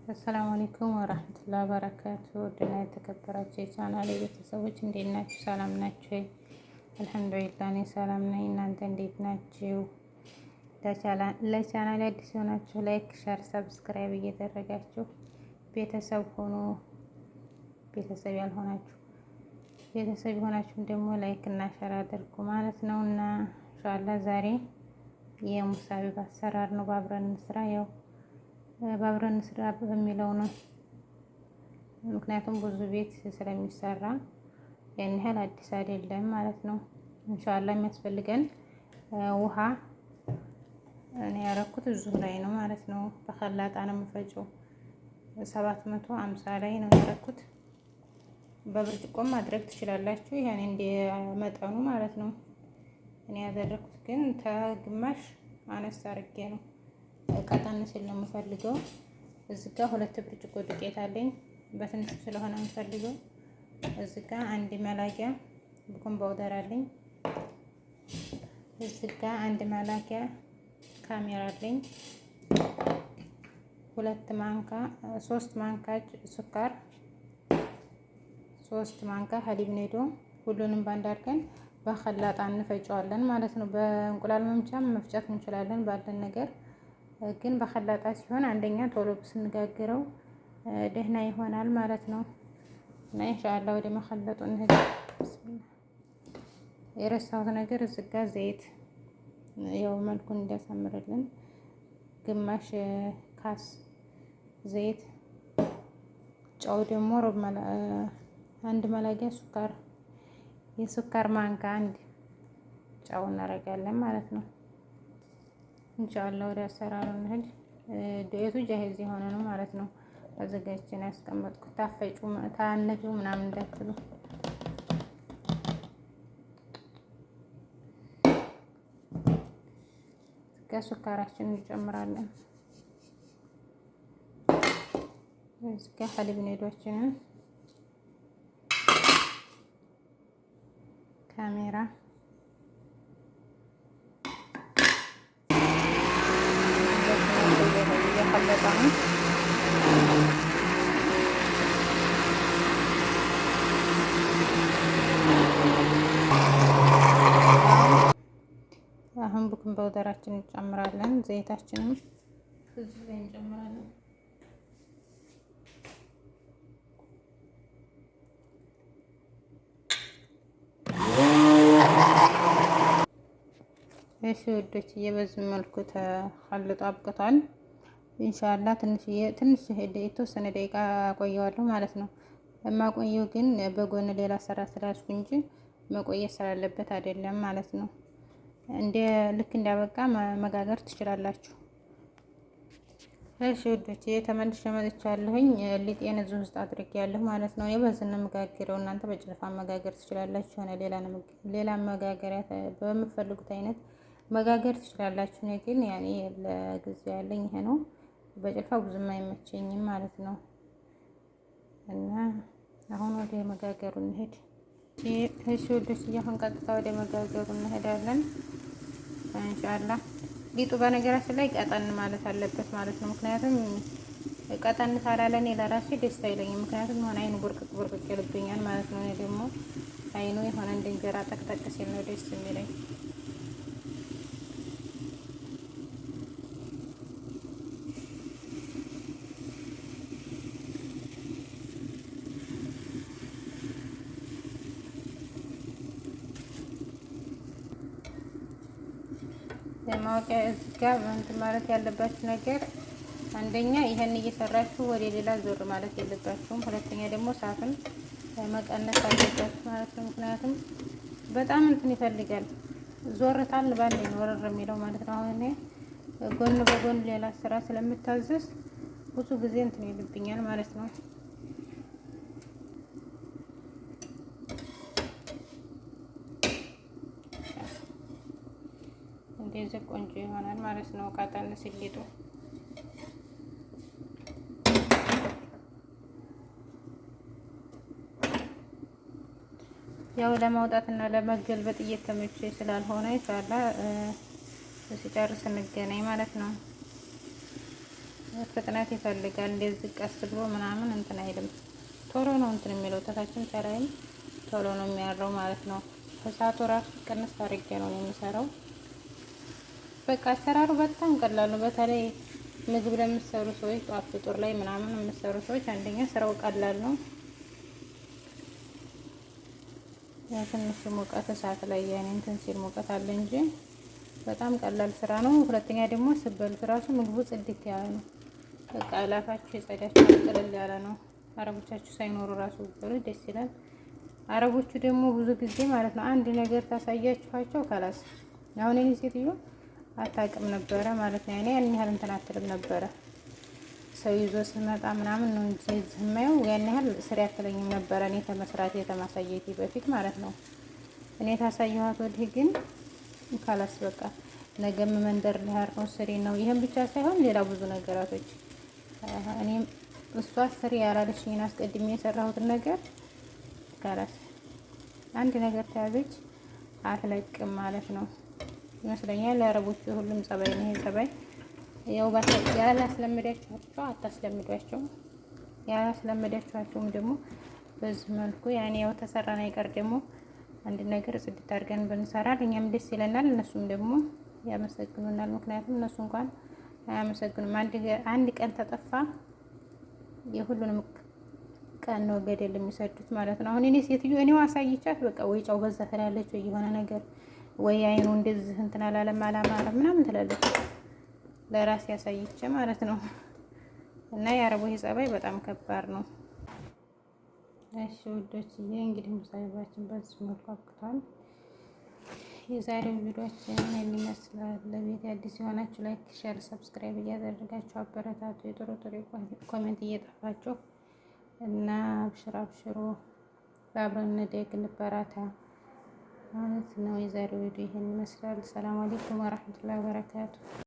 አሰላሙ አለይኩም ወራህመቱላሂ ወበረካቱ። ውድና የተከበራችሁ የቻናሌ ቤተሰቦች እንዴት ናችሁ? ሰላም ናችሁ? አልሐምዱሊላህ እኔ ሰላም ነኝ። እናንተ እንዴት ናችሁ? ለቻናሌ አዲስ የሆናችሁ ላይክ፣ ሸር፣ ሰብስክራይብ እያደረጋችሁ ቤተሰብ ሆኖ ቤተሰብ ያልሆናችሁ ቤተሰብ የሆናችሁም ደግሞ ላይክ እና ሸር አድርጉ ማለት ነው። እና ኢንሻአላህ ዛሬ የሙሳቢብ አሰራር ነው። በአብረን እንስራ ያው በአብረን ስራ በሚለው ነው። ምክንያቱም ብዙ ቤት ስለሚሰራ ያን ያህል አዲስ አይደለም ማለት ነው። ኢንሻአላህ የሚያስፈልገን ውሃ እኔ ያረኩት እዚሁ ላይ ነው ማለት ነው። በኸላጣ ነው የምፈጨው። 750 ላይ ነው ያረኩት። በብርጭቆም ማድረግ ትችላላችሁ፣ ያኔ እንደ መጠኑ ማለት ነው። እኔ ያደረኩት ግን ተግማሽ አነስ አድርጌ ነው። ቀጠን ሲል ነው የምፈልገው። እዚህ ጋር 2 ብርጭቆ ዱቄት አለኝ፣ በትንሹ ስለሆነ የምፈልገው። እዚህ ጋር 1 መላቂያ ቤኪንግ ፓውደር አለኝ። እዚህ ጋር 1 መላቂያ ካሜራ አለኝ። 3 ማንካ ስኳር፣ 3 ማንካ ሀሊብ ኔዶ። ሁሉንም ባንድ አድርገን በኸላጣ እንፈጨዋለን ማለት ነው። በእንቁላል መምቻም መፍጨት እንችላለን ባለን ነገር፣ ግን በኸላጣ ሲሆን አንደኛ ቶሎ ስንጋግረው ደህና ይሆናል ማለት ነው። እና ኢንሻአላህ ወደ መኸለጡ እንሄድ። የረሳሁት ነገር እዚህ ጋር ዘይት ያው መልኩን እንዲያሳምርልን ግማሽ ካስ ዘይት፣ ጨው ደግሞ 1 መላጊያ ሱካር፣ የሱካር ማንካ 1 ጨው እናደርጋለን ማለት ነው። ኢንሻአላህ ወደ አሰራሩ እንሂድ። ዱቄቱ ጃሂዝ የሆነ ነው ማለት ነው። አዘጋጅቼ ነው ያስቀመጥኩት። ታፈጩ ታነጁ ምናምን እንዳትሉ። ሱካራችንን እንጨምራለን። እዚህ ጋር ሀሊብ ኔዶችንን፣ ካሜራ አሁን ቤኪንግ ፓውደራችንን እንጨምራለን። ዘይታችንን እዚህ ላይ እንጨምራለን። እሺ ወዶች በዚህ መልኩ ተኸልጦ አብቅቷል። ኢንሻአላህ ትንሽ የተወሰነ ደቂቃ አቆየዋለሁ ማለት ነው። የማቆየው ግን በጎን ሌላ ስራ ስላልኩ እንጂ መቆየት ስላለበት አይደለም ማለት ነው። ልክ እንዳበቃ መጋገር ትችላላችሁ። እሺ ወዶች ተመልሼ መጥቻለሁኝ። ሊጤን እዚህ ውስጥ አድርጌያለሁ ማለት ነው። እኔ በዚህ ነው የምጋግረው። እናንተ በጭልፋ መጋገር ትችላላችሁ። ሆነ ሌላ መጋገሪያ በምትፈልጉት አይነት መጋገር ትችላላችሁ። እኔ ግን ያኔ ለጊዜው ያለኝ ይሄ ነው። በጭልፋ ብዙም አይመቸኝም ማለት ነው። እና አሁን ወደ መጋገሩ እንሄድ። እሺ ወዶች አሁን ቀጥታ ወደ መጋገሩ እንሄዳለን ኢንሻአላህ። ሊጡ በነገራችን ላይ ቀጠን ማለት አለበት ማለት ነው። ምክንያቱም ቀጠን ካላለ እኔ ለራሴ ደስ አይለኝም። ምክንያቱም የሆነ አይኑ ቡርቅቅ ይልብኛል ማለት ነው። እኔ ደግሞ አይኑ የሆነ እንደ እንጀራ ጠቅጠቅ ሲል ነው ደስ የሚለኝ። የማወቂያ እዚህ ጋር እንትን ማለት ያለባችሁ ነገር አንደኛ ይሄን እየሰራችሁ ወደ ሌላ ዞር ማለት የለባችሁም። ሁለተኛ ደግሞ ሰዓትን መቀነስ አለባችሁ ማለት ነው። ምክንያቱም በጣም እንትን ይፈልጋል። ዞርታል ባንዴ ነው ወረር የሚለው ማለት ነው። አሁን እኔ ጎን በጎን ሌላ ስራ ስለምታዘዝ ብዙ ጊዜ እንትን ይልብኛል ማለት ነው። እንደዚህ ቆንጆ ይሆናል ማለት ነው። ቀጠን ሲል ሊጡ ያው ለማውጣት እና ለመገልበጥ እየተመቸ ስላልሆነ ኢንሻአላህ ሲጨርስ እንገናኝ ማለት ነው። ፍጥነት ይፈልጋል። እንደዚህ ቀስ ብሎ ምናምን እንትን አይልም። ቶሎ ነው እንትን የሚለው ተታችን ተራይም ቶሎ ነው የሚያረው ማለት ነው። እሳቱ ራሱ ቅንስ አድርጌ ነው የሚሰራው። በቃ አሰራሩ በጣም ቀላል ነው። በተለይ ምግብ ለምትሰሩ ሰዎች ጧት ፍጡር ላይ ምናምን የምትሰሩ ሰዎች አንደኛ ስራው ቀላል ነው። ትንሽ ሙቀት እሳት ላይ ያኔ እንትን ሲል ሙቀት አለ እንጂ በጣም ቀላል ስራ ነው። ሁለተኛ ደግሞ ስበሉት ራሱ ምግቡ ጽድት ያለ ነው። በቃ አላፋችሁ የጸዳችሁ ቀለል ያለ ነው። አረቦቻችሁ ሳይኖሩ ራሱ ብሉ ደስ ይላል። አረቦቹ ደግሞ ብዙ ጊዜ ማለት ነው አንድ ነገር ታሳያችኋቸው ከላስ አሁን እኔ ሴትዮ አታውቅም ነበረ ማለት ነው። እኔ ያን ያህል እንትን አትልም ነበረ። ሰው ይዞ ስመጣ ምናምን ነው እንጂ ዝማየው ያን ያህል ስሪ አትለኝም ነበረ። እኔ ተመስራት የተማሳየት በፊት ማለት ነው። እኔ ታሳየኋት ወዲህ ግን ካላስ በቃ ነገም መንደር ሊያር ነው ስሪ ነው። ይሄን ብቻ ሳይሆን ሌላ ብዙ ነገራቶች እኔም እሷ ስሪ ያላለችኝን አስቀድሜ የሰራሁትን ነገር ካላስ አንድ ነገር ተያዘች አትለቅም ማለት ነው ይመስለኛል። የአረቦቹ ሁሉም ጸባይ ነው። ይሄ ጸባይ ያው ያላስለመዳችኋቸው አታስለምዷቸው። ያላስለመዳችኋቸውም ደግሞ በዚህ መልኩ ያኔ ያው ተሰራን አይቀር ደግሞ አንድ ነገር ጽድት አድርገን ብንሰራ እኛም ደስ ይለናል፣ እነሱም ደግሞ ያመሰግኑናል። ምክንያቱም እነሱ እንኳን አያመሰግኑም። አንድ ቀን ተጠፋ የሁሉንም ቀን ነው ገደል የሚሰዱት ማለት ነው። አሁን እኔ ሴትዮ እኔው አሳይቻት በቃ ወይ ጫው በዛ ትላለች፣ ወይ የሆነ ነገር ወይ አይኑ እንደዚህ እንትን አላለም አላማረም ምናምን ትላለች። ለራሴ ያሳይቼ ማለት ነው። እና የአረቦች ጸባይ በጣም ከባድ ነው። እሺ ውዶችዬ እንግዲህ ሙሳይባችን በዚህ መልኩ አብቅቷል። የዛሬው ቪዲዮአችን ይሄን ይመስላል። ለቤት አዲስ የሆናችሁ ላይክ፣ ሼር፣ ሰብስክራይብ እያደረጋችሁ አበረታቱ። የጥሩ ጥሩ ኮሜንት እየጠፋችሁ እና አብሽሩ አብረን እንደግ እንበራታ ማለት ነው። የዛሬው ቪዲዮ ይሄን ይመስላል። ሰላም አለይኩም ወራህመቱላሂ ወበረካቱ።